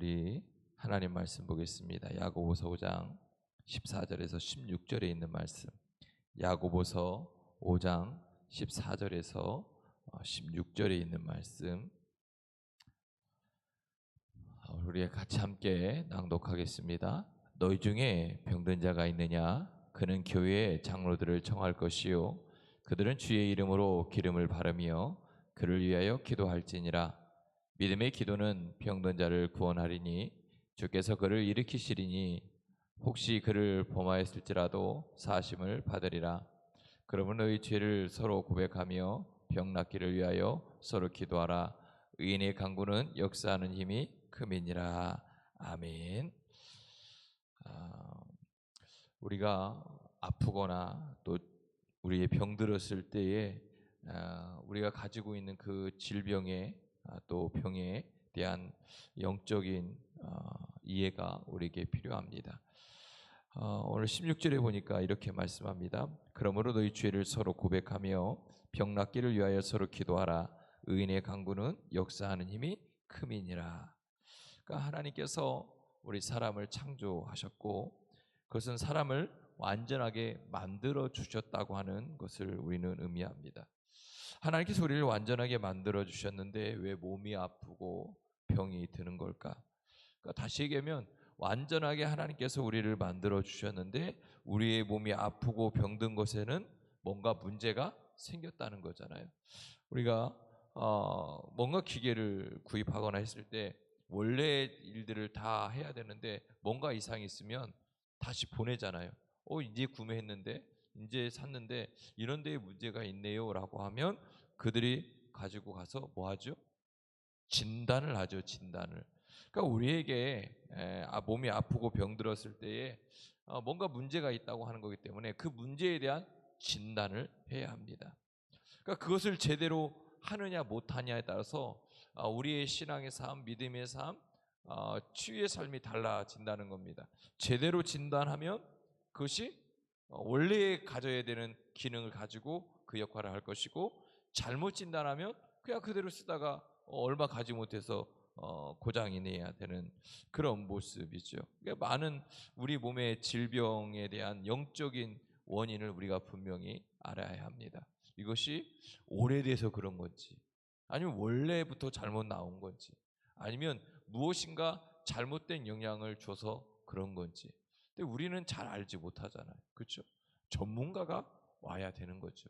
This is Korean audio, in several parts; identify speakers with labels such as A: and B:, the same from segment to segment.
A: 우리 하나님 말씀 보겠습니다. 야고보서 5장 14절에서 16절에 있는 말씀. 야고보서 5장 14절에서 16절에 있는 말씀. 우리 같이 함께 낭독하겠습니다. 너희 중에 병든 자가 있느냐? 그는 교회의 장로들을 청할 것이요 그들은 주의 이름으로 기름을 바르며 그를 위하여 기도할지니라. 믿음의 기도는 병든 자를 구원하리니 주께서 그를 일으키시리니 혹시 그를 범하였을지라도 사하심을 받으리라. 그러므로 너희 죄를 서로 고백하며 병 낫기를 위하여 서로 기도하라. 의인의 간구는 역사하는 힘이 큼이니라. 아멘. 우리가 아프거나 또 우리의 병들었을 때에 우리가 가지고 있는 그 질병에 또 병에 대한 영적인 이해가 우리에게 필요합니다. 오늘 16절에 보니까 이렇게 말씀합니다. 그러므로 너희 죄를 서로 고백하며 병 낫기를 위하여 서로 기도하라. 의인의 간구는 역사하는 힘이 큼이니라. 그러니까 하나님께서 우리 사람을 창조하셨고 그것은 사람을 완전하게 만들어 주셨다고 하는 것을 우리는 의미합니다. 하나님께서 우리를 완전하게 만들어 주셨는데 왜 몸이 아프고 병이 드는 걸까? 그러니까 다시 얘기하면 완전하게 하나님께서 우리를 만들어 주셨는데 우리의 몸이 아프고 병든 것에는 뭔가 문제가 생겼다는 거잖아요. 우리가 뭔가 기계를 구입하거나 했을 때 원래 일들을 다 해야 되는데 뭔가 이상이 있으면 다시 보내잖아요. 이제 구매했는데 이제 샀는데 이런 데에 문제가 있네요 라고 하면 그들이 가지고 가서 뭐 하죠? 진단을 하죠. 진단을. 그러니까 우리에게 몸이 아프고 병들었을 때에 뭔가 문제가 있다고 하는 거기 때문에 그 문제에 대한 진단을 해야 합니다. 그러니까 그것을 제대로 하느냐 못하냐에 따라서 우리의 신앙의 삶, 믿음의 삶, 치유의 삶이 달라진다는 겁니다. 제대로 진단하면 그것이 원래 가져야 되는 기능을 가지고 그 역할을 할 것이고 잘못 진단하면 그냥 그대로 쓰다가 얼마 가지 못해서 고장이 내야 되는 그런 모습이죠. 그러니까 많은 우리 몸의 질병에 대한 영적인 원인을 우리가 분명히 알아야 합니다. 이것이 오래돼서 그런 건지 아니면 원래부터 잘못 나온 건지 아니면 무엇인가 잘못된 영향을 줘서 그런 건지. 근데 우리는 잘 알지 못하잖아요. 그렇죠? 전문가가 와야 되는 거죠.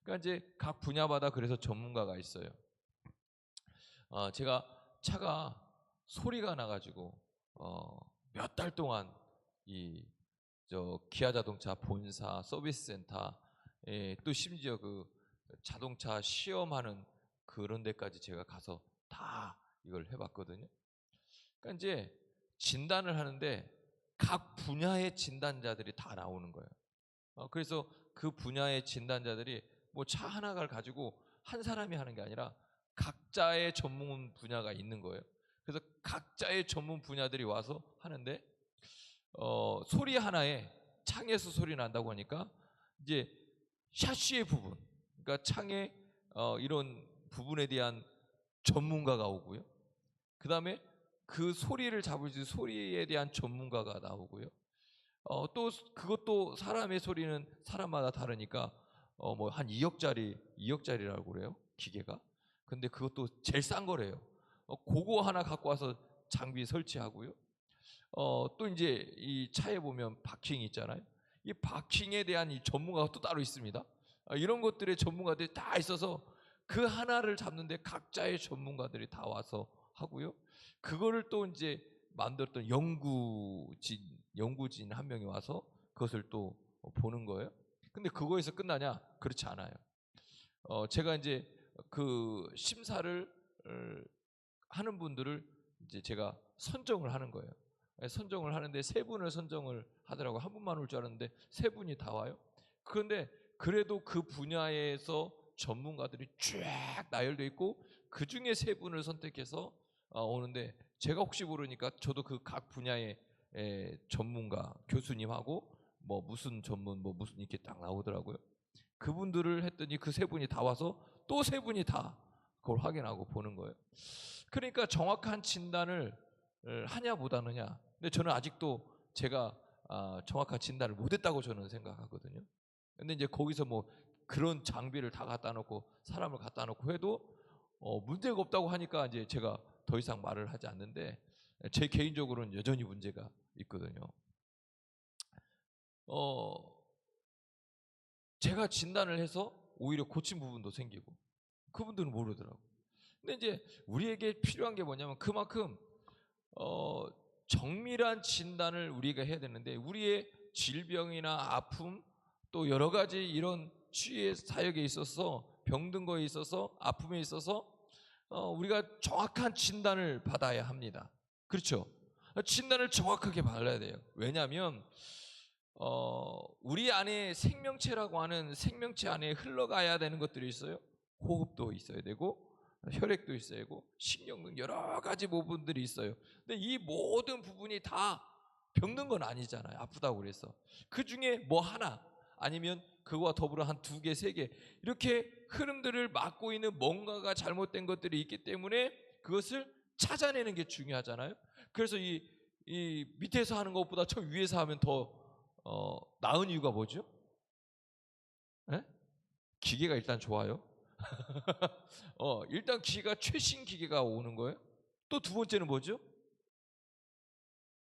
A: 그러니까 이제 각 분야마다 그래서 전문가가 있어요. 제가 차가 소리가 나가지고 몇 달 동안 기아 자동차 본사 서비스 센터 또 심지어 그 자동차 시험하는 그런 데까지 제가 가서 다 이걸 해봤거든요. 그러니까 이제 진단을 하는데 각 분야의 진단자들이 다 나오는 거예요. 그래서 그 분야의 진단자들이 뭐 차 하나를 가지고 한 사람이 하는 게 아니라 각자의 전문 분야가 있는 거예요. 그래서 각자의 전문 분야들이 와서 하는데 소리 하나에 창에서 소리 난다고 하니까 이제 샤시의 부분, 그러니까 창의 이런 부분에 대한 전문가가 오고요. 그 다음에 그 소리를 잡을 수 소리에 대한 전문가가 나오고요. 또 그것도 사람의 소리는 사람마다 다르니까 뭐 한 2억짜리라고 그래요. 기계가. 근데 그것도 제일 싼 거래요. 그거 하나 갖고 와서 장비 설치하고요. 또 이제 이 차에 보면 바킹이 있잖아요. 이 바킹에 대한 이 전문가가 또 따로 있습니다. 이런 것들의 전문가들이 다 있어서 그 하나를 잡는데 각자의 전문가들이 다 와서 하고요. 그거를 또 이제 만들었던 연구진 한 명이 와서 그것을 또 보는 거예요. 근데 그거에서 끝나냐? 그렇지 않아요. 제가 이제 그 심사를 하는 분들을 이제 제가 선정을 하는 거예요. 선정을 하는데 세 분을 선정을 하더라고. 한 분만 올 줄 알았는데 세 분이 다 와요. 그런데 그래도 그 분야에서 전문가들이 쫙 나열되어 있고 그 중에 세 분을 선택해서 오는데 제가 혹시 모르니까 저도 그 각 분야의 전문가 교수님하고 뭐 무슨 전문 뭐 무슨 이렇게 딱 나오더라고요. 그분들을 했더니 그 세 분이 다 와서 또 세 분이 다 그걸 확인하고 보는 거예요. 그러니까 정확한 진단을 하냐 못하느냐. 근데 저는 아직도 제가 정확한 진단을 못했다고 저는 생각하거든요. 근데 이제 거기서 뭐 그런 장비를 다 갖다 놓고 사람을 갖다 놓고 해도 문제가 없다고 하니까 이제 제가 더 이상 말을 하지 않는데, 제 개인적으로는 여전히 문제가 있거든요. 제가 진단을 해서 오히려 고친 부분도 생기고 그분들은 모르더라고. 근데 이제 우리에게 필요한 게 뭐냐면 그만큼 정밀한 진단을 우리가 해야 되는데, 우리의 질병이나 아픔 또 여러 가지 이런 치유의 사역에 있어서, 병든 거에 있어서, 아픔에 있어서 우리가 정확한 진단을 받아야 합니다. 그렇죠? 진단을 정확하게 받아야 돼요. 왜냐하면 우리 안에 생명체라고 하는 생명체 안에 흘러가야 되는 것들이 있어요. 호흡도 있어야 되고 혈액도 있어야 되고 신경 등 여러 가지 부분들이 있어요. 근데 이 모든 부분이 다 병든 건 아니잖아요. 아프다고 그래서 그 중에 뭐 하나 아니면 그거와 더불어 한 두 개, 세 개 이렇게 흐름들을 막고 있는 뭔가가 잘못된 것들이 있기 때문에 그것을 찾아내는 게 중요하잖아요. 그래서 이 밑에서 하는 것보다 저 위에서 하면 더 나은 이유가 뭐죠? 네? 기계가 일단 좋아요. 일단 기계가 최신 기계가 오는 거예요. 또 두 번째는 뭐죠?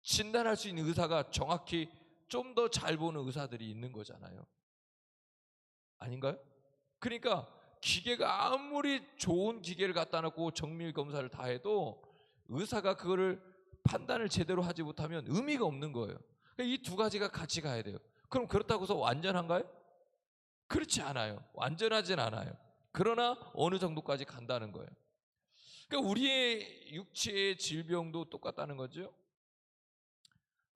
A: 진단할 수 있는 의사가 정확히 좀 더 잘 보는 의사들이 있는 거잖아요. 아닌가요? 그러니까 기계가 아무리 좋은 기계를 갖다 놓고 정밀 검사를 다 해도 의사가 그거를 판단을 제대로 하지 못하면 의미가 없는 거예요. 이 두 가지가 같이 가야 돼요. 그럼 그렇다고 해서 완전한가요? 그렇지 않아요. 완전하진 않아요. 그러나 어느 정도까지 간다는 거예요. 그러니까 우리의 육체의 질병도 똑같다는 거죠.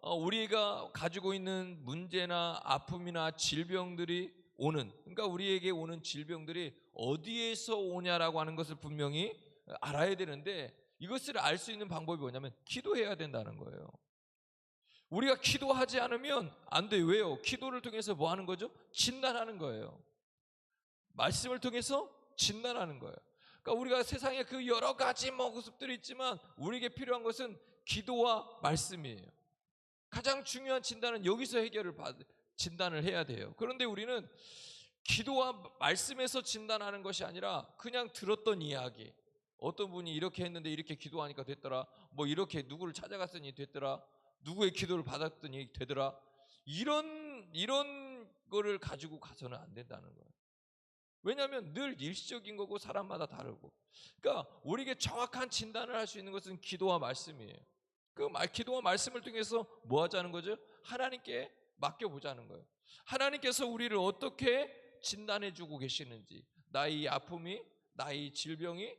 A: 우리가 가지고 있는 문제나 아픔이나 질병들이 그러니까 우리에게 오는 질병들이 어디에서 오냐라고 하는 것을 분명히 알아야 되는데, 이것을 알 수 있는 방법이 뭐냐면 기도해야 된다는 거예요. 우리가 기도하지 않으면 안 돼요. 왜요? 기도를 통해서 뭐 하는 거죠? 진단하는 거예요. 말씀을 통해서 진단하는 거예요. 그러니까 우리가 세상에 그 여러 가지 모습들이 있지만 우리에게 필요한 것은 기도와 말씀이에요. 가장 중요한 진단은 여기서 진단을 해야 돼요. 그런데 우리는 기도와 말씀에서 진단하는 것이 아니라 그냥 들었던 이야기, 어떤 분이 이렇게 했는데 이렇게 기도하니까 됐더라, 뭐 이렇게 누구를 찾아갔더니 됐더라, 누구의 기도를 받았더니 되더라, 이런 거를 가지고 가서는 안 된다는 거예요. 왜냐하면 늘 일시적인 거고 사람마다 다르고. 그러니까 우리에게 정확한 진단을 할 수 있는 것은 기도와 말씀이에요. 기도와 말씀을 통해서 뭐 하자는 거죠? 하나님께 맡겨보자는 거예요. 하나님께서 우리를 어떻게 진단해 주고 계시는지, 나의 아픔이, 나의 질병이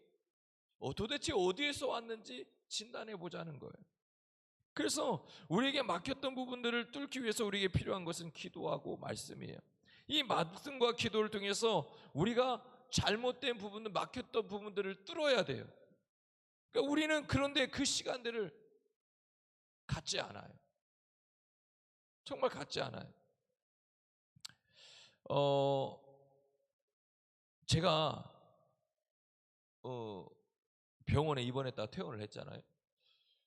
A: 도대체 어디에서 왔는지 진단해 보자는 거예요. 그래서 우리에게 막혔던 부분들을 뚫기 위해서 우리에게 필요한 것은 기도하고 말씀이에요. 이 말씀과 기도를 통해서 우리가 잘못된 부분들, 막혔던 부분들을 뚫어야 돼요. 그러니까 우리는 그런데 그 시간들을 갖지 않아요. 정말 갖지 않아요. 제가 병원에 입원했다 퇴원을 했잖아요.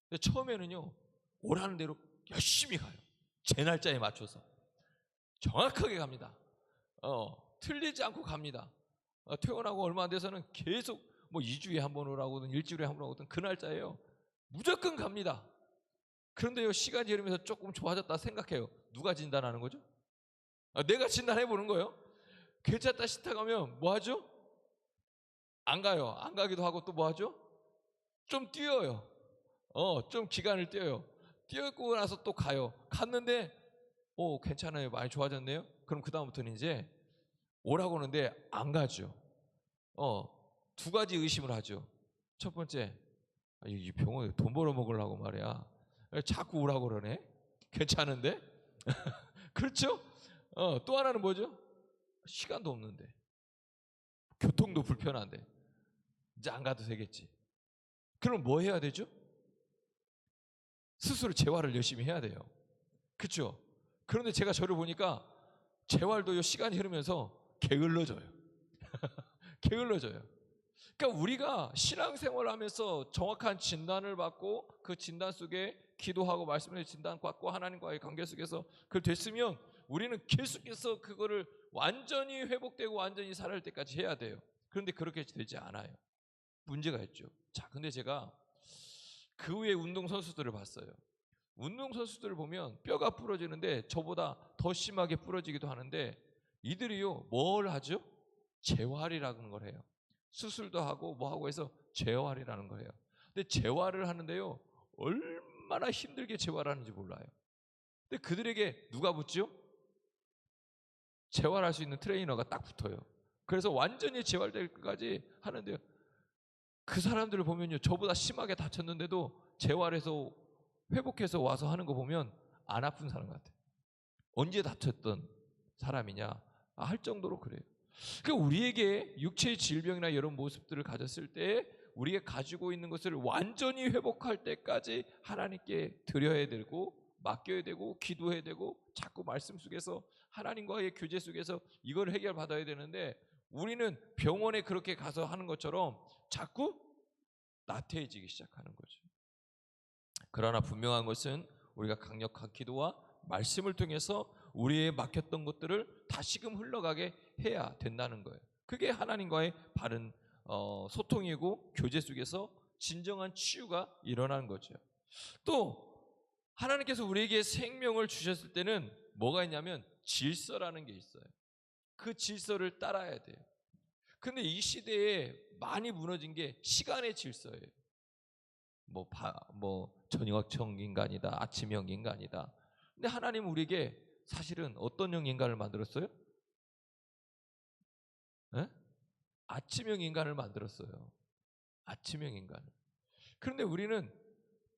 A: 근데 처음에는요, 오라는 대로 열심히 가요. 제 날짜에 맞춰서 정확하게 갑니다. 틀리지 않고 갑니다. 퇴원하고 얼마 안 돼서는 계속 뭐 2주에 한 번 오라고든 일주일에 한 번 오든 그 날짜예요. 무조건 갑니다. 그런데요, 시간이 흐르면서 조금 좋아졌다 생각해요. 누가 진단하는 거죠? 내가 진단해 보는 거예요. 괜찮다 싶다 가면 뭐 하죠? 안 가요. 안 가기도 하고 또 뭐 하죠? 좀 뛰어요. 좀 기간을 뛰어요. 뛰고 나서 또 가요. 갔는데 괜찮아요. 많이 좋아졌네요. 그럼 그 다음부터는 이제 오라고 하는데 안 가죠. 두 가지 의심을 하죠. 첫 번째, 이 병원에 돈 벌어 먹으려고 말이야. 자꾸 오라고 그러네. 괜찮은데? 그렇죠? 또 하나는 뭐죠? 시간도 없는데, 교통도 불편한데 이제 안 가도 되겠지. 그럼 뭐 해야 되죠? 스스로 재활을 열심히 해야 돼요. 그렇죠? 그런데 제가 저를 보니까 재활도 시간이 흐르면서 게을러져요. 게을러져요. 그러니까 우리가 신앙생활을 하면서 정확한 진단을 받고 그 진단 속에 기도하고 말씀을 진단받고 하나님과의 관계 속에서 그걸 됐으면 우리는 계속해서 그거를 완전히 회복되고 완전히 살아날 때까지 해야 돼요. 그런데 그렇게 되지 않아요. 문제가 있죠. 자, 근데 제가 그 후에 운동선수들을 봤어요. 운동선수들을 보면 뼈가 부러지는데 저보다 더 심하게 부러지기도 하는데 이들이요 뭘 하죠? 재활이라는 걸 해요. 수술도 하고 뭐 하고 해서 재활이라는 걸 해요. 근데 재활을 하는데요 얼마나 힘들게 재활하는지 몰라요. 근데 그들에게 누가 붙죠? 재활할 수 있는 트레이너가 딱 붙어요. 그래서 완전히 재활될 때까지 하는데요, 그 사람들을 보면요 저보다 심하게 다쳤는데도 재활해서 회복해서 와서 하는 거 보면 안 아픈 사람 같아요. 언제 다쳤던 사람이냐 할 정도로 그래요. 그러니까 우리에게 육체의 질병이나 이런 모습들을 가졌을 때 우리가 가지고 있는 것을 완전히 회복할 때까지 하나님께 드려야 되고 맡겨야 되고 기도해야 되고 자꾸 말씀 속에서 하나님과의 교제 속에서 이걸 해결받아야 되는데 우리는 병원에 그렇게 가서 하는 것처럼 자꾸 나태해지기 시작하는 거죠. 그러나 분명한 것은 우리가 강력한 기도와 말씀을 통해서 우리의 막혔던 것들을 다시금 흘러가게 해야 된다는 거예요. 그게 하나님과의 바른 소통이고 교제 속에서 진정한 치유가 일어나는 거죠. 또 하나님께서 우리에게 생명을 주셨을 때는 뭐가 있냐면 질서라는 게 있어요. 그 질서를 따라야 돼요. 근데 이 시대에 많이 무너진 게 시간의 질서예요. 저녁형 인간이다, 아침형 인간이다. 근데 하나님 우리에게 사실은 어떤형 인간을 만들었어요? 에? 아침형 인간을 만들었어요. 아침형 인간을. 그런데 우리는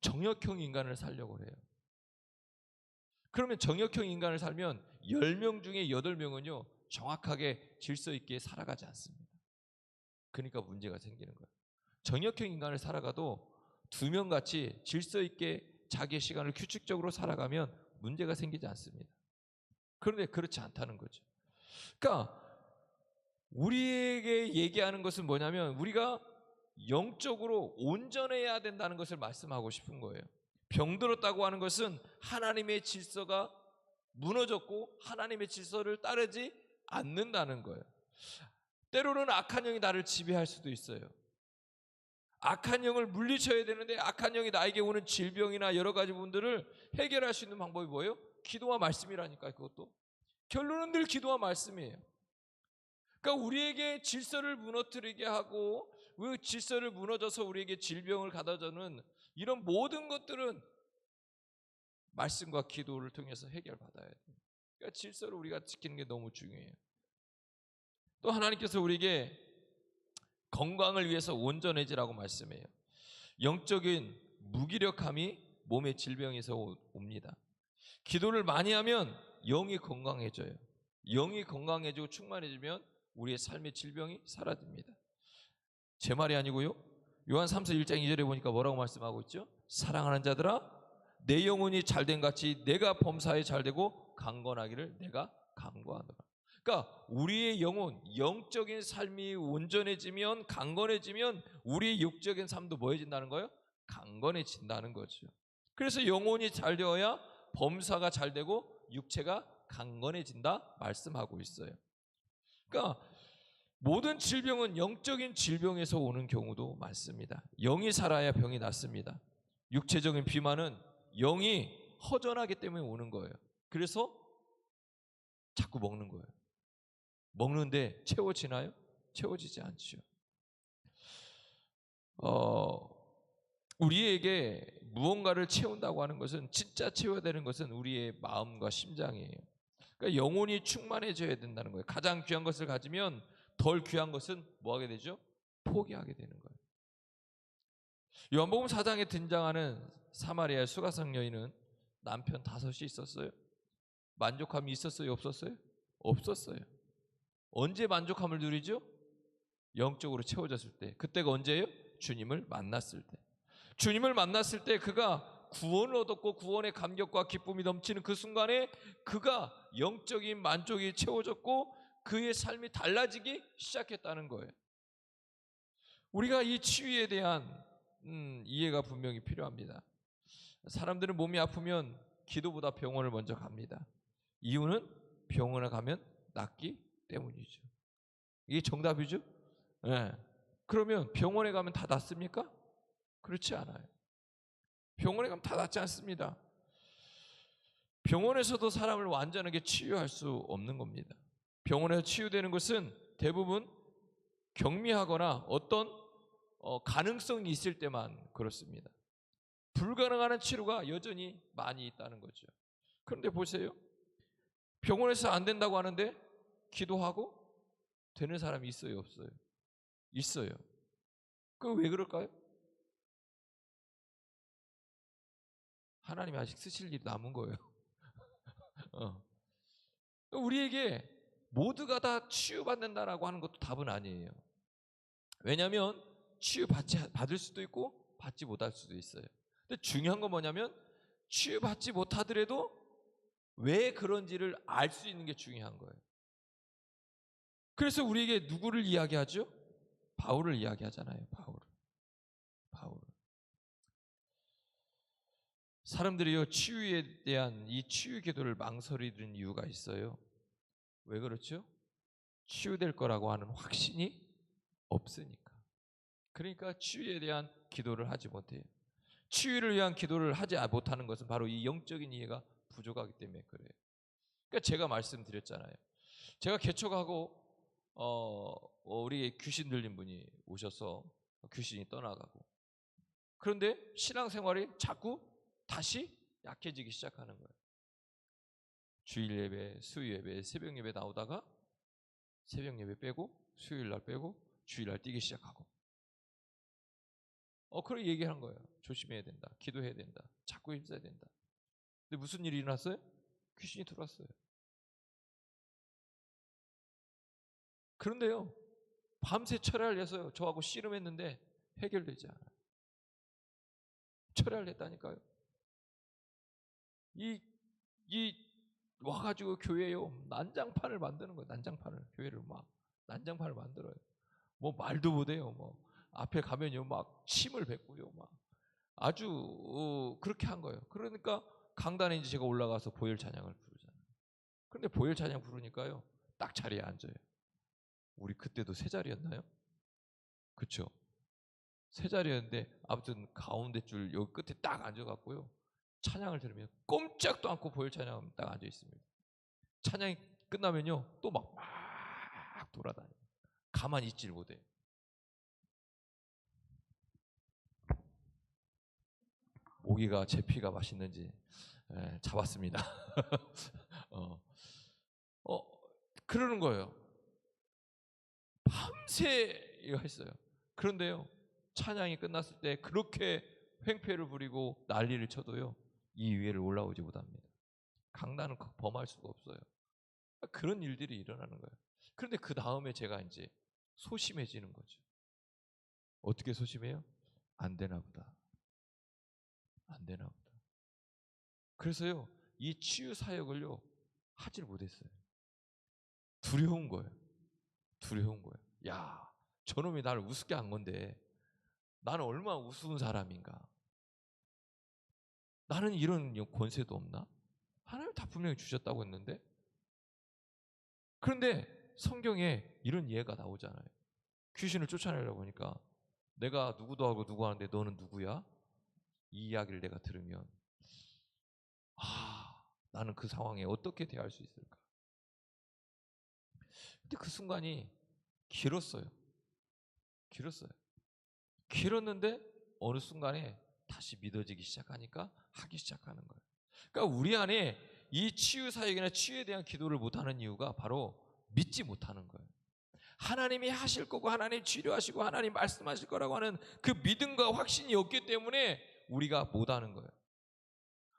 A: 정역형 인간을 살려고 해요. 그러면 정역형 인간을 살면 10명 중에 8명은요 정확하게 질서 있게 살아가지 않습니다. 그러니까 문제가 생기는 거예요. 정역형 인간을 살아가도 2명 같이 질서 있게 자기의 시간을 규칙적으로 살아가면 문제가 생기지 않습니다. 그런데 그렇지 않다는 거죠. 그러니까 우리에게 얘기하는 것은 뭐냐면 우리가 영적으로 온전해야 된다는 것을 말씀하고 싶은 거예요. 병들었다고 하는 것은 하나님의 질서가 무너졌고 하나님의 질서를 따르지 않는다는 거예요. 때로는 악한 영이 나를 지배할 수도 있어요. 악한 영을 물리쳐야 되는데 악한 영이 나에게 오는 질병이나 여러 가지 부분들을 해결할 수 있는 방법이 뭐예요? 기도와 말씀이라니까요. 그것도 결론은 늘 기도와 말씀이에요. 그러니까 우리에게 질서를 무너뜨리게 하고 그 질서를 무너져서 우리에게 질병을 가져다주는 이런 모든 것들은 말씀과 기도를 통해서 해결받아야 돼요. 그러니까 질서를 우리가 지키는 게 너무 중요해요. 또 하나님께서 우리에게 건강을 위해서 온전해지라고 말씀해요. 영적인 무기력함이 몸의 질병에서 옵니다. 기도를 많이 하면 영이 건강해져요. 영이 건강해지고 충만해지면 우리의 삶의 질병이 사라집니다. 제 말이 아니고요. 요한 3서 1장 2절에 보니까 뭐라고 말씀하고 있죠? 사랑하는 자들아 내 영혼이 잘된 같이 내가 범사에 잘되고 강건하기를 내가 간구하노라. 그러니까 우리의 영혼, 영적인 삶이 온전해지면 강건해지면 우리의 육적인 삶도 뭐해진다는 거예요? 강건해진다는 거죠. 그래서 영혼이 잘 되어야 범사가 잘 되고 육체가 강건해진다 말씀하고 있어요. 그러니까 모든 질병은 영적인 질병에서 오는 경우도 많습니다. 영이 살아야 병이 낫습니다. 육체적인 비만은 영이 허전하기 때문에 오는 거예요. 그래서 자꾸 먹는 거예요. 먹는데 채워지나요? 채워지지 않죠. 우리에게 무언가를 채운다고 하는 것은 진짜 채워야 되는 것은 우리의 마음과 심장이에요. 그러니까 영혼이 충만해져야 된다는 거예요. 가장 귀한 것을 가지면 덜 귀한 것은 뭐 하게 되죠? 포기하게 되는 거예요. 요한복음 4장에 등장하는 사마리아의 수가성 여인은 남편 5이 있었어요. 만족함이 있었어요? 없었어요? 없었어요. 언제 만족함을 누리죠? 영적으로 채워졌을 때. 그때가 언제예요? 주님을 만났을 때. 주님을 만났을 때 그가 구원을 얻었고 구원의 감격과 기쁨이 넘치는 그 순간에 그가 영적인 만족이 채워졌고 그의 삶이 달라지기 시작했다는 거예요. 우리가 이 치유에 대한 이해가 분명히 필요합니다. 사람들은 몸이 아프면 기도보다 병원을 먼저 갑니다. 이유는 병원에 가면 낫기 때문이죠. 이게 정답이죠? 네. 그러면 병원에 가면 다 낫습니까? 그렇지 않아요. 병원에 가면 다 낫지 않습니다. 병원에서도 사람을 완전하게 치유할 수 없는 겁니다. 병원에서 치유되는 것은 대부분 경미하거나 어떤 가능성이 있을 때만 그렇습니다. 불가능한 치료가 여전히 많이 있다는 거죠. 그런데 보세요. 병원에서 안 된다고 하는데 기도하고 되는 사람이 있어요, 없어요? 있어요. 그 왜 그럴까요? 하나님이 아직 쓰실 일이 남은 거예요. 우리에게 모두가 다 치유받는다라고 하는 것도 답은 아니에요. 왜냐하면 받을 수도 있고 받지 못할 수도 있어요. 근데 중요한 건 뭐냐면 치유받지 못하더라도 왜 그런지를 알 수 있는 게 중요한 거예요. 그래서 우리에게 누구를 이야기하죠? 바울을 이야기하잖아요. 바울을. 사람들이요, 치유에 대한 이 치유 기도를 망설이는 이유가 있어요. 왜 그렇죠? 치유될 거라고 하는 확신이 없으니까. 그러니까 치유에 대한 기도를 하지 못해요. 치유를 위한 기도를 하지 못하는 것은 바로 이 영적인 이해가 부족하기 때문에 그래요. 그러니까 제가 말씀드렸잖아요. 제가 개척하고 우리 귀신 들린 분이 오셔서 귀신이 떠나가고, 그런데 신앙생활이 자꾸 다시 약해지기 시작하는 거예요. 주일 예배, 수요 예배, 새벽 예배 나오다가 새벽 예배 빼고 수요일 날 빼고 주일 날 뛰기 시작하고, 그렇게 얘기하는 거예요. 조심해야 된다. 기도해야 된다. 자꾸 힘써야 된다. 근데 무슨 일이 일어났어요? 귀신이 들어왔어요. 그런데요, 밤새 철야를 해서요, 저하고 씨름했는데 해결되지 않아요. 철야를 했다니까요. 이 와가지고 교회요, 난장판을 만드는 거예요. 교회를 막 난장판을 만들어요. 뭐 말도 못해요. 뭐 앞에 가면요, 막 침을 뱉고요, 막 아주 그렇게 한 거예요. 그러니까 강단에 이제 제가 올라가서 보혈 찬양을 부르잖아요. 그런데 보혈 찬양 부르니까요, 딱 자리에 앉아요. 우리 그때도 세 자리였나요? 그쵸? 세 자리였는데 아무튼 가운데 줄 여기 끝에 딱 앉아갖고요, 찬양을 들으면 꼼짝도 않고 보혈 찬양 딱 앉아 있습니다. 찬양이 끝나면요, 또 막 돌아다녀요. 가만히 있질 못해요. 모기가 제 피가 맛있는지 잡았습니다. 그러는 거예요. 밤새 이거 했어요. 그런데요, 찬양이 끝났을 때 그렇게 횡패를 부리고 난리를 쳐도요, 이 위에를 올라오지 못합니다. 강단은 범할 수가 없어요. 그런 일들이 일어나는 거예요. 그런데 그 다음에 제가 이제 소심해지는 거죠. 어떻게 소심해요? 안 되나 보다. 그래서요, 이 치유 사역을요, 하질 못했어요. 두려운 거예요. 야, 저놈이 나를 우습게 한 건데 나는 얼마나 우스운 사람인가. 나는 이런 권세도 없나? 하나님 다 분명히 주셨다고 했는데. 그런데 성경에 이런 예가 나오잖아요. 귀신을 쫓아내려고 하니까 내가 누구도 하고 누구 하는데 너는 누구야? 이 이야기를 내가 들으면 나는 그 상황에 어떻게 대할 수 있을까? 근데 그 순간이 길었어요. 길었는데 어느 순간에 다시 믿어지기 시작하니까 하기 시작하는 거예요. 그러니까 우리 안에 이 치유 사역이나 치유에 대한 기도를 못하는 이유가 바로 믿지 못하는 거예요. 하나님이 하실 거고 하나님 치료하시고 하나님 말씀하실 거라고 하는 그 믿음과 확신이 없기 때문에 우리가 못하는 거예요.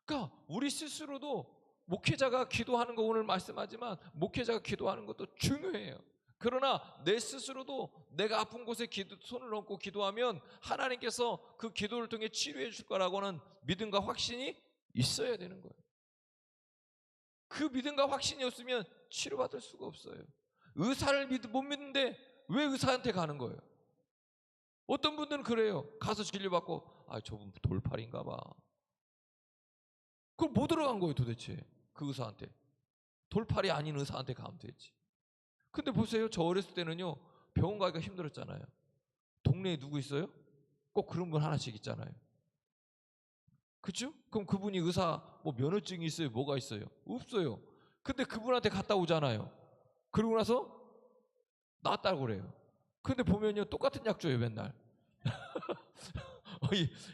A: 그러니까 우리 스스로도 목회자가 기도하는 거 오늘 말씀하지만 목회자가 기도하는 것도 중요해요. 그러나 내 스스로도 내가 아픈 곳에 손을 얹고 기도하면 하나님께서 그 기도를 통해 치료해 줄 거라고 하는 믿음과 확신이 있어야 되는 거예요. 그 믿음과 확신이 없으면 치료받을 수가 없어요. 의사를 못 믿는데 왜 의사한테 가는 거예요? 어떤 분들은 그래요. 가서 진료받고 저분 돌팔인가 봐. 그럼 못 들어간 거예요 도대체. 그 의사한테. 돌팔이 아닌 의사한테 가면 되지. 근데 보세요. 저 어렸을 때는요. 병원 가기가 힘들었잖아요. 동네에 누구 있어요? 꼭 그런 분 하나씩 있잖아요. 그죠? 그럼 그분이 의사 뭐 면허증이 있어요? 뭐가 있어요? 없어요. 근데 그분한테 갔다 오잖아요. 그러고 나서 낫다고 그래요. 근데 보면요 똑같은 약 줘요 맨날.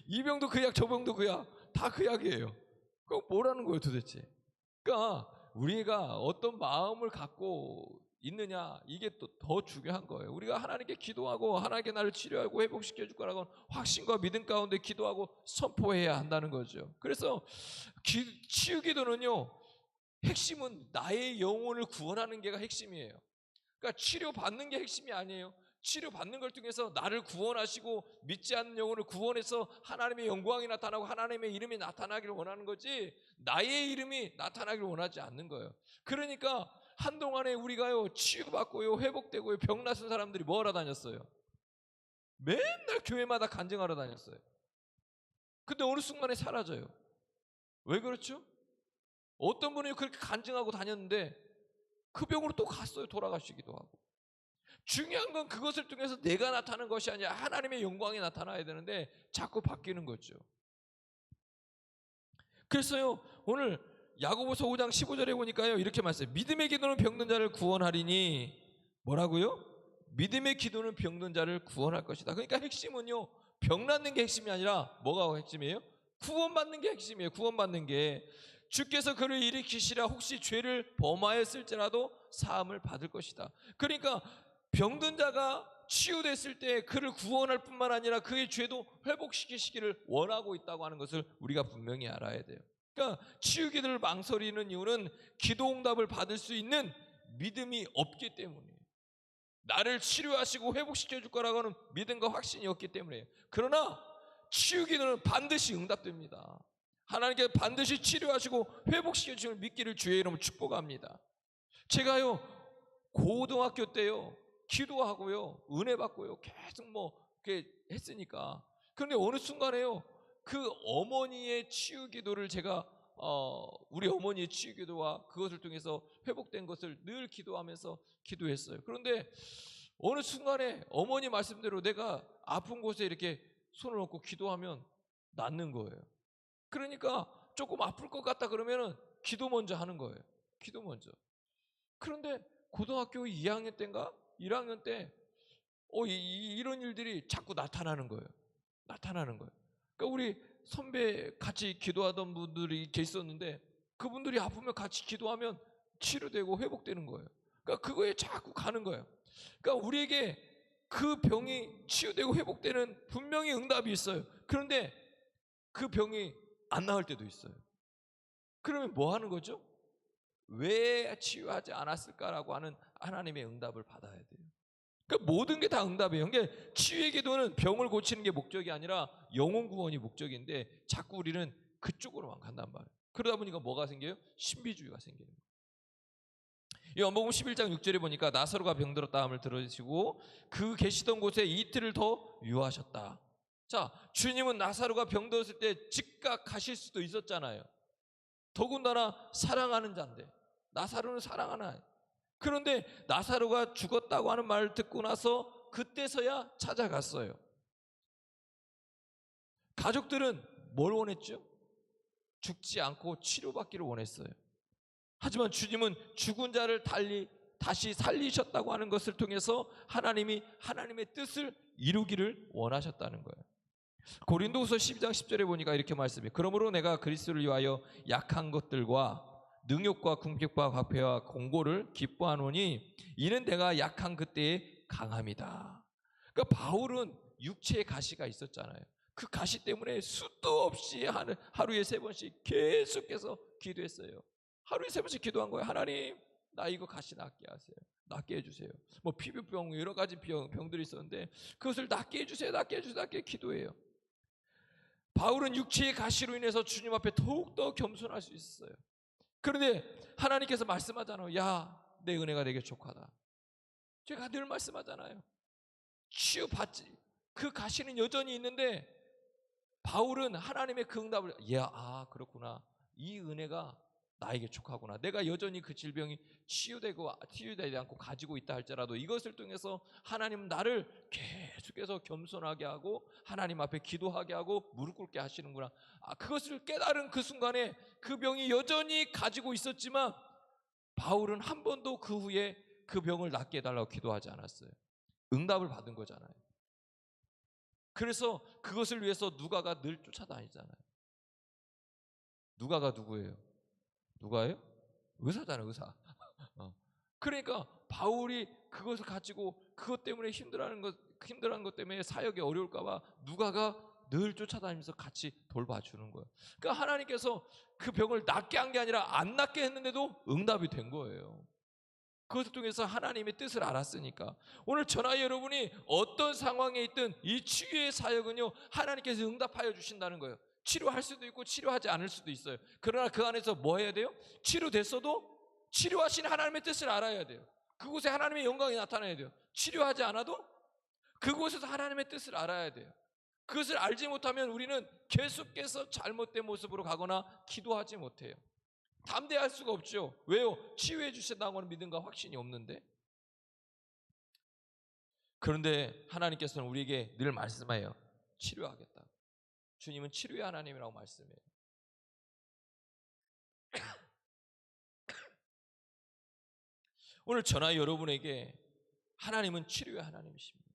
A: 이 병도 그 약, 저 병도 그 약, 다 그 약이에요. 그럼 뭐라는 거예요 도대체? 그러니까 우리가 어떤 마음을 갖고 있느냐, 이게 또 더 중요한 거예요. 우리가 하나님께 기도하고 하나님께 나를 치료하고 회복시켜 줄 거라고 확신과 믿음 가운데 기도하고 선포해야 한다는 거죠. 그래서 치유 기도는요, 핵심은 나의 영혼을 구원하는 게가 핵심이에요. 그러니까 치료받는 게 핵심이 아니에요. 치료받는 걸 통해서 나를 구원하시고 믿지 않는 영혼을 구원해서 하나님의 영광이 나타나고 하나님의 이름이 나타나기를 원하는 거지, 나의 이름이 나타나기를 원하지 않는 거예요. 그러니까 한동안에 우리가요 치유받고요 회복되고요 병 나은 사람들이 뭐 하러 다녔어요? 맨날 교회마다 간증하러 다녔어요. 근데 어느 순간에 사라져요. 왜 그렇죠? 어떤 분이 그렇게 간증하고 다녔는데 그 병으로 또 갔어요. 돌아가시기도 하고. 중요한 건 그것을 통해서 내가 나타나는 것이 아니라 하나님의 영광이 나타나야 되는데 자꾸 바뀌는 거죠. 그래서요 오늘 야고보서 5장 15절에 보니까요 이렇게 말씀해요. 믿음의 기도는 병든 자를 구원하리니 뭐라고요? 믿음의 기도는 병든 자를 구원할 것이다. 그러니까 핵심은요 병 낫는 게 핵심이 아니라 뭐가 핵심이에요? 구원받는 게 핵심이에요. 구원받는 게. 주께서 그를 일으키시라 혹시 죄를 범하였을지라도 사함을 받을 것이다. 그러니까 병든 자가 치유됐을 때 그를 구원할 뿐만 아니라 그의 죄도 회복시키시기를 원하고 있다고 하는 것을 우리가 분명히 알아야 돼요. 그러니까 치유기도를 망설이는 이유는 기도 응답을 받을 수 있는 믿음이 없기 때문이에요. 나를 치료하시고 회복시켜 줄 거라고 하는 믿음과 확신이 없기 때문이에요. 그러나 치유기도는 반드시 응답됩니다. 하나님께 반드시 치료하시고 회복시켜 주시는 믿기를 주의 이름으로 축복합니다. 제가요 고등학교 때요 기도하고요 은혜 받고요 계속 뭐 이렇게 했으니까, 그런데 어느 순간에요 그 어머니의 치유 기도를 제가 우리 어머니의 치유 기도와 그것을 통해서 회복된 것을 늘 기도하면서 기도했어요. 그런데 어느 순간에 어머니 말씀대로 내가 아픈 곳에 이렇게 손을 얹고 기도하면 낫는 거예요. 그러니까 조금 아플 것 같다 그러면은 기도 먼저 하는 거예요. 기도 먼저. 그런데 고등학교 2학년 때인가 1학년 때 이런 일들이 자꾸 나타나는 거예요. 나타나는 거예요. 그러니까 우리 선배 같이 기도하던 분들이 계셨는데 그분들이 아프면 같이 기도하면 치료되고 회복되는 거예요. 그러니까 그거에 자꾸 가는 거예요. 그러니까 우리에게 그 병이 치유되고 회복되는 분명히 응답이 있어요. 그런데 그 병이 안 나을 때도 있어요. 그러면 뭐 하는 거죠? 왜 치유하지 않았을까라고 하는 하나님의 응답을 받아야 돼요. 그러니까 모든 게 다 응답이에요. 그러니까 치유의 기도는 병을 고치는 게 목적이 아니라 영혼 구원이 목적인데 자꾸 우리는 그쪽으로만 간단 말이에요. 그러다 보니까 뭐가 생겨요? 신비주의가 생기는 거예요. 이 요한복음 11장 6절에 보니까 나사로가 병들었다 함을 들으시고 그 계시던 곳에 이틀을 더 유하셨다. 자, 주님은 나사로가 병들었을 때 즉각 가실 수도 있었잖아요. 더군다나 사랑하는 자인데, 나사로는 사랑하는 아이. 그런데 나사로가 죽었다고 하는 말을 듣고 나서 그때서야 찾아갔어요. 가족들은 뭘 원했죠? 죽지 않고 치료받기를 원했어요. 하지만 주님은 죽은 자를 다시 살리셨다고 하는 것을 통해서 하나님이 하나님의 뜻을 이루기를 원하셨다는 거예요. 고린도후서 12장 10절에 보니까 이렇게 말씀해요. 그러므로 내가 그리스도를 위하여 약한 것들과 능욕과 궁핍과 과폐와 공고를 기뻐하노니 이는 내가 약한 그때의 강함이다. 그러니까 바울은 육체의 가시가 있었잖아요. 그 가시 때문에 수도 없이 하루에 3번씩 계속해서 기도했어요. 하루에 3번씩 기도한 거예요. 하나님, 나 이거 가시 낫게 하세요. 낫게 해주세요. 뭐 피부병 여러 가지 병들이 있었는데 그것을 낫게 해주세요. 낫게 해주세요. 낫게 기도해요. 바울은 육체의 가시로 인해서 주님 앞에 더욱더 겸손할 수 있었어요. 그런데 하나님께서 말씀하잖아요. 야, 내 은혜가 내게 족하다. 제가 늘 말씀하잖아요. 치유받지. 그 가시는 여전히 있는데 바울은 하나님의 그 응답을 그렇구나. 이 은혜가 나에게 촉하구나. 내가 여전히 그 질병이 치유되지 않고 가지고 있다 할지라도 이것을 통해서 하나님은 나를 계속해서 겸손하게 하고 하나님 앞에 기도하게 하고 무릎 꿇게 하시는구나. 그것을 깨달은 그 순간에 그 병이 여전히 가지고 있었지만 바울은 한 번도 그 후에 그 병을 낫게 해달라고 기도하지 않았어요. 응답을 받은 거잖아요. 그래서 그것을 위해서 누가가 늘 쫓아다니잖아요. 누가가 누구예요? 누가예요? 의사잖아요, 의사. 그러니까 바울이 그것을 가지고 그것 때문에 힘들어하는 것 때문에 사역이 어려울까봐 누가가 늘 쫓아다니면서 같이 돌봐주는 거예요. 그러니까 하나님께서 그 병을 낫게 한 게 아니라 안 낫게 했는데도 응답이 된 거예요. 그것을 통해서 하나님의 뜻을 알았으니까. 오늘 저나 여러분이 어떤 상황에 있든 이 치유의 사역은요, 하나님께서 응답하여 주신다는 거예요. 치료할 수도 있고 치료하지 않을 수도 있어요. 그러나 그 안에서 뭐 해야 돼요? 치료됐어도 치료하신 하나님의 뜻을 알아야 돼요. 그곳에 하나님의 영광이 나타나야 돼요. 치료하지 않아도 그곳에서 하나님의 뜻을 알아야 돼요. 그것을 알지 못하면 우리는 계속해서 잘못된 모습으로 가거나 기도하지 못해요. 담대할 수가 없죠. 왜요? 치유해 주신다고 하는 믿음과 확신이 없는데. 그런데 하나님께서는 우리에게 늘 말씀해요. 치료하겠다. 주님은 치료의 하나님이라고 말씀해요. 오늘 저나 여러분에게 하나님은 치료의 하나님이십니다.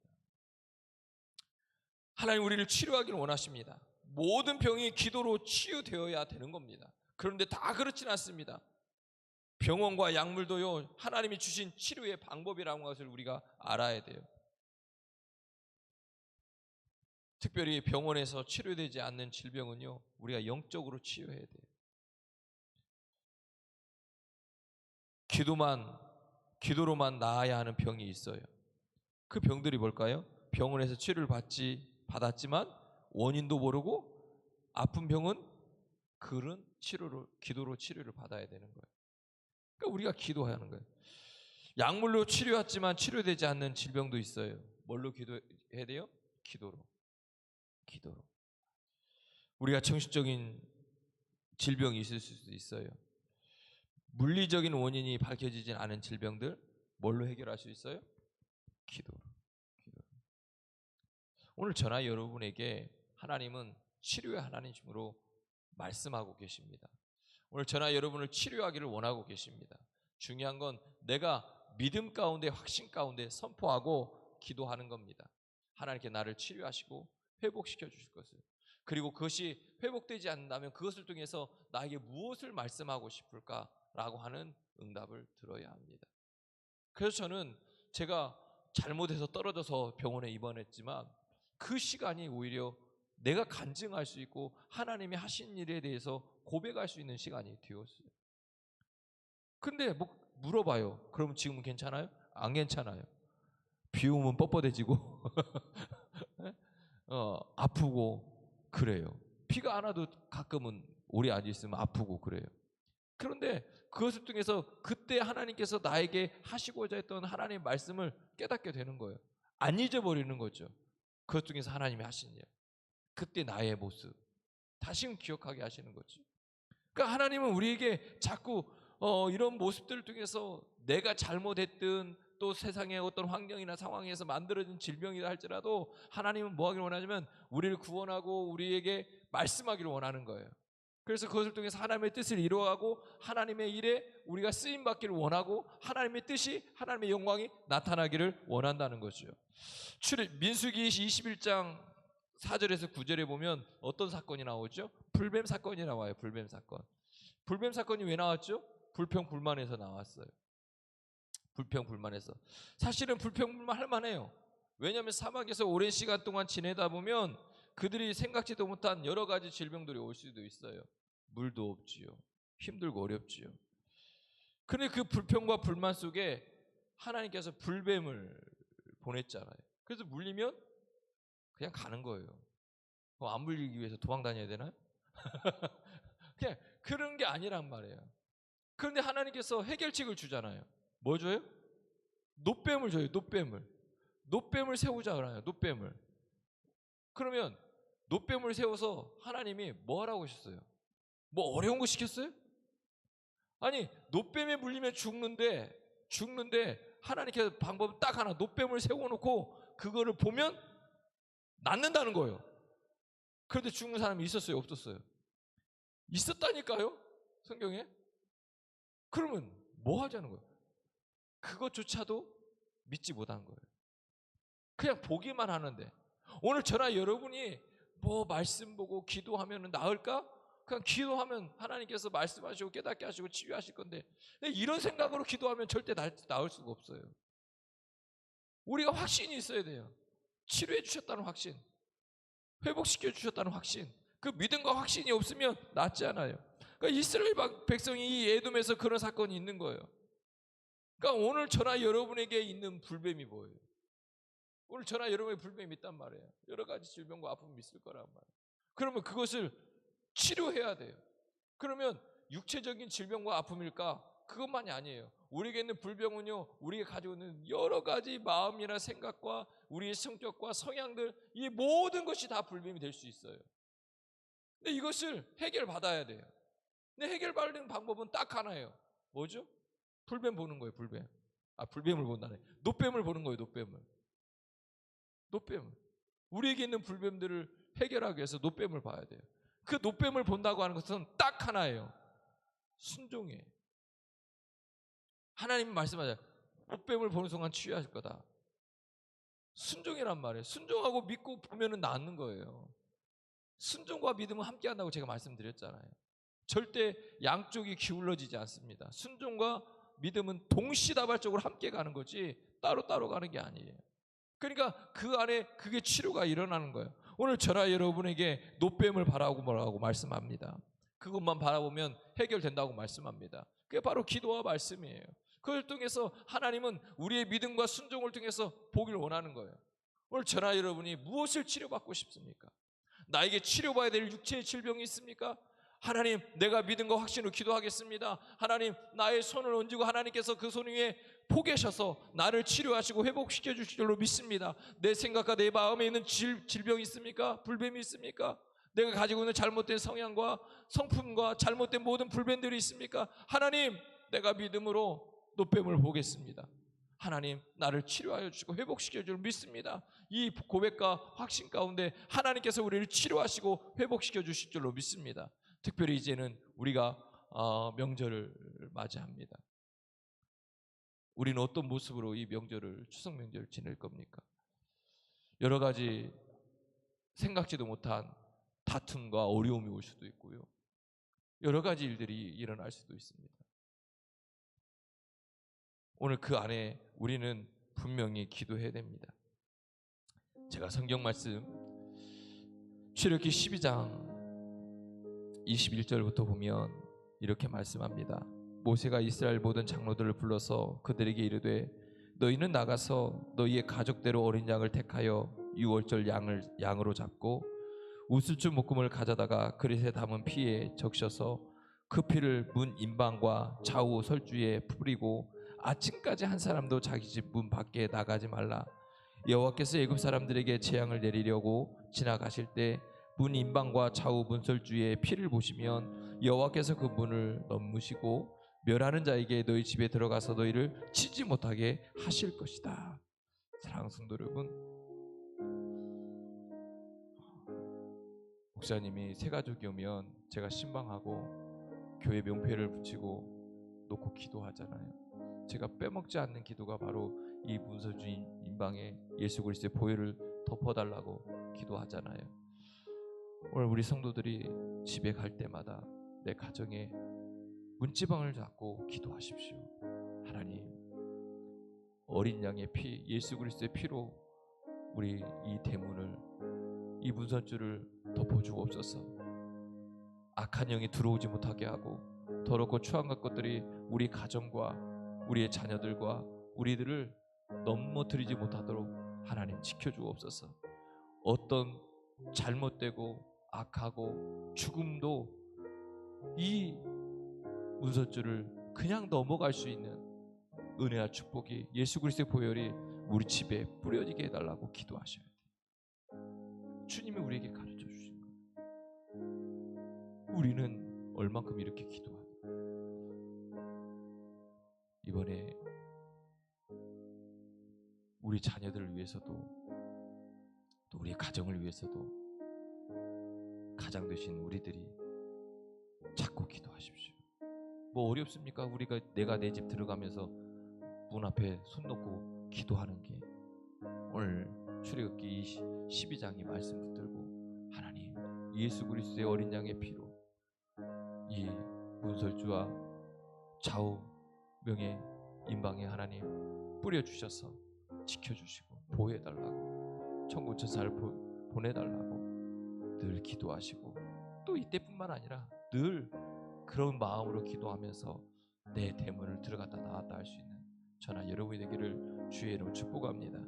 A: 하나님 우리를 치료하기를 원하십니다. 모든 병이 기도로 치유되어야 되는 겁니다. 그런데 다 그렇진 않습니다. 병원과 약물도요, 하나님이 주신 치료의 방법이라는 것을 우리가 알아야 돼요. 특별히 병원에서 치료되지 않는 질병은요, 우리가 영적으로 치유해야 돼요. 기도로만 나아야 하는 병이 있어요. 그 병들이 뭘까요? 병원에서 치료를 받았지만 원인도 모르고 아픈 병은 기도로 치료를 받아야 되는 거예요. 그러니까 우리가 기도하는 거예요. 약물로 치료했지만 치료되지 않는 질병도 있어요. 뭘로 기도해야 돼요? 기도로. 우리가 정신적인 질병이 있을 수도 있어요. 물리적인 원인이 밝혀지지 않은 질병들 뭘로 해결할 수 있어요? 기도로. 오늘 저나 여러분에게 하나님은 치료의 하나님으로 말씀하고 계십니다. 오늘 저나 여러분을 치료하기를 원하고 계십니다. 중요한 건 내가 믿음 가운데 확신 가운데 선포하고 기도하는 겁니다. 하나님께 나를 치료하시고 회복시켜 주실 것을. 그리고 그것이 회복되지 않는다면 그것을 통해서 나에게 무엇을 말씀하고 싶을까라고 하는 응답을 들어야 합니다. 그래서 저는 제가 잘못해서 떨어져서 병원에 입원했지만 그 시간이 오히려 내가 간증할 수 있고 하나님이 하신 일에 대해서 고백할 수 있는 시간이 되었어요. 근데 뭐 물어봐요. 그럼 지금 괜찮아요? 안 괜찮아요. 비 오면 뻣뻣해지고 아프고 그래요. 비가 안 와도 가끔은 오래 앉아 있으면 아프고 그래요. 그런데 그것을 통해서 그때 하나님께서 나에게 하시고자 했던 하나님의 말씀을 깨닫게 되는 거예요. 안 잊어버리는 거죠. 그것 중에서 하나님이 하신 일, 그때 나의 모습 다시금 기억하게 하시는 거죠. 그러니까 하나님은 우리에게 자꾸 이런 모습들을 통해서 내가 잘못했든 또 세상의 어떤 환경이나 상황에서 만들어진 질병이라 할지라도 하나님은 뭐 하기를 원하냐면 우리를 구원하고 우리에게 말씀하기를 원하는 거예요. 그래서 그것을 통해서 하나님의 뜻을 이루어가고 하나님의 일에 우리가 쓰임받기를 원하고 하나님의 뜻이, 하나님의 영광이 나타나기를 원한다는 거죠. 민수기 21장 4절에서 9절에 보면 어떤 사건이 나오죠? 불뱀 사건이 나와요. 불뱀 사건. 불뱀 사건이 왜 나왔죠? 불평불만에서 나왔어요. 불평불만에서. 사실은 불평불만 할 만해요. 왜냐하면 사막에서 오랜 시간 동안 지내다 보면 그들이 생각지도 못한 여러 가지 질병들이 올 수도 있어요. 물도 없지요. 힘들고 어렵지요. 그런데 그 불평과 불만 속에 하나님께서 불뱀을 보냈잖아요. 그래서 물리면 그냥 가는 거예요. 안 물리기 위해서 도망 다녀야 되나요? 그냥 그런 게 아니란 말이에요. 그런데 하나님께서 해결책을 주잖아요. 뭐 줘요? 노뱀을 줘요. 노뱀을 세우자 그러나요. 노뱀을. 그러면 노뱀을 세워서 하나님이 뭐 하라고 하셨어요? 뭐 어려운 거 시켰어요? 아니, 노뱀에 물리면 죽는데 하나님께서 방법 딱 하나, 노뱀을 세워놓고 그거를 보면 낫는다는 거예요. 그런데 죽는 사람이 있었어요, 없었어요? 있었다니까요, 성경에. 그러면 뭐 하자는 거예요? 그것조차도 믿지 못한 거예요. 그냥 보기만 하는데. 오늘 저나 여러분이 뭐 말씀 보고 기도하면 나을까? 그냥 기도하면 하나님께서 말씀하시고 깨닫게 하시고 치유하실 건데, 이런 생각으로 기도하면 절대 나을 수가 없어요. 우리가 확신이 있어야 돼요. 치료해 주셨다는 확신, 회복시켜 주셨다는 확신. 그 믿음과 확신이 없으면 낫지 않아요. 그러니까 이스라엘 백성이 이 에돔에서 그런 사건이 있는 거예요. 그러니까 오늘 저나 여러분에게 있는 불뱀이 뭐예요? 오늘 저나 여러분의 불뱀이 있단 말이에요. 여러 가지 질병과 아픔이 있을 거란 말이에요. 그러면 그것을 치료해야 돼요. 그러면 육체적인 질병과 아픔일까? 그것만이 아니에요. 우리에게 있는 불병은요, 우리가 가지고 있는 여러 가지 마음이나 생각과 우리의 성격과 성향들, 이 모든 것이 다 불뱀이 될 수 있어요. 근데 이것을 해결받아야 돼요. 근데 해결받는 방법은 딱 하나예요. 뭐죠? 불뱀 보는 거예요, 불뱀. 불뱀을 본다네. 노뱀을 보는 거예요, 노뱀을. 우리에게 있는 불뱀들을 해결하기 위해서 노뱀을 봐야 돼요. 그 노뱀을 본다고 하는 것은 딱 하나예요. 순종이에요. 하나님이 말씀하잖아요. 노뱀을 보는 순간 치유하실 거다. 순종이란 말이에요. 순종하고 믿고 보면은 낫는 거예요. 순종과 믿음은 함께 한다고 제가 말씀드렸잖아요. 절대 양쪽이 기울어지지 않습니다. 순종과 믿음은 동시다발적으로 함께 가는 거지 따로따로 가는 게 아니에요. 그러니까 그 안에 그게 치료가 일어나는 거예요. 오늘 저나 여러분에게 노뱀을 바라고 뭐라고 말씀합니다. 그것만 바라보면 해결된다고 말씀합니다. 그게 바로 기도와 말씀이에요. 그걸 통해서 하나님은 우리의 믿음과 순종을 통해서 보기를 원하는 거예요. 오늘 저나 여러분이 무엇을 치료받고 싶습니까? 나에게 치료받아야 될 육체의 질병이 있습니까? 하나님, 내가 믿음과 확신으로 기도하겠습니다. 하나님, 나의 손을 얹고 하나님께서 그 손 위에 포개셔서 나를 치료하시고 회복시켜 주실 줄로 믿습니다. 내 생각과 내 마음에 있는 질병이 있습니까? 불뱀이 있습니까? 내가 가지고 있는 잘못된 성향과 성품과 잘못된 모든 불뱀들이 있습니까? 하나님, 내가 믿음으로 노뱀을 보겠습니다. 하나님, 나를 치료하여 주시고 회복시켜 줄 믿습니다. 이 고백과 확신 가운데 하나님께서 우리를 치료하시고 회복시켜 주실 줄로 믿습니다. 특별히 이제는 우리가 명절을 맞이합니다. 우리는 어떤 모습으로 이 명절을, 추석 명절을 지낼 겁니까? 여러 가지 생각지도 못한 다툼과 어려움이 올 수도 있고요. 여러 가지 일들이 일어날 수도 있습니다. 오늘 그 안에 우리는 분명히 기도해야 됩니다. 제가 성경 말씀 출애굽기 12장 21절부터 보면 이렇게 말씀합니다. 모세가 이스라엘 모든 장로들을 불러서 그들에게 이르되 너희는 나가서 너희의 가족대로 어린 양을 택하여 유월절 양으로 잡고 우슬주 묶음을 가져다가 그릇에 담은 피에 적셔서 그 피를 문 인방과 좌우 설주에 뿌리고 아침까지 한 사람도 자기 집 문 밖에 나가지 말라. 여호와께서 애굽 사람들에게 재앙을 내리려고 지나가실 때 문 인방과 좌우 문설주에 피를 보시면 여호와께서 그 문을 넘으시고 멸하는 자에게 너희 집에 들어가서 너희를 치지 못하게 하실 것이다. 사랑하는 성도 여러분, 목사님이 새가족이 오면 제가 신방하고 교회 명패를 붙이고 놓고 기도하잖아요. 제가 빼먹지 않는 기도가 바로 이 문설주 인방에 예수 그리스도의 보혈을 덮어달라고 기도하잖아요. 오늘 우리 성도들이 집에 갈 때마다 내 가정에 문지방을 잡고 기도하십시오. 하나님, 어린 양의 피, 예수 그리스도의 피로 우리 이 대문을, 이 문선줄을 덮어주옵소서. 악한 영이 들어오지 못하게 하고 더럽고 추한 것들이 우리 가정과 우리의 자녀들과 우리들을 넘어뜨리지 못하도록 하나님 지켜주옵소서. 어떤 잘못되고 악하고 죽음도 이 문선줄을 그냥 넘어갈 수 있는 은혜와 축복이 예수 그리스도의 보혈이 우리 집에 뿌려지게 해달라고 기도하셔야 돼요. 주님이 우리에게 가르쳐 주신 거예요. 우리는 얼만큼 이렇게 기도하고 이번에 우리 자녀들을 위해서도 또 우리 가정을 위해서도 가장 되신 우리들이 자꾸 기도하십시오. 뭐 어렵습니까? 우리가 내가 내 집 들어가면서 문 앞에 손 놓고 기도하는 게 오늘 출애굽기 12장의 말씀 붙들고 하나님 예수 그리스도의 어린 양의 피로 이 문설주와 좌우 명예 임방에 하나님 뿌려주셔서 지켜주시고 보호해달라고 천군천사를 보내달라고 늘 기도하시고 또 이때뿐만 아니라 늘 그런 마음으로 기도하면서 내 대문을 들어갔다 나왔다 할 수 있는 저나 여러분이 되기를 주의 이름으로 축복합니다.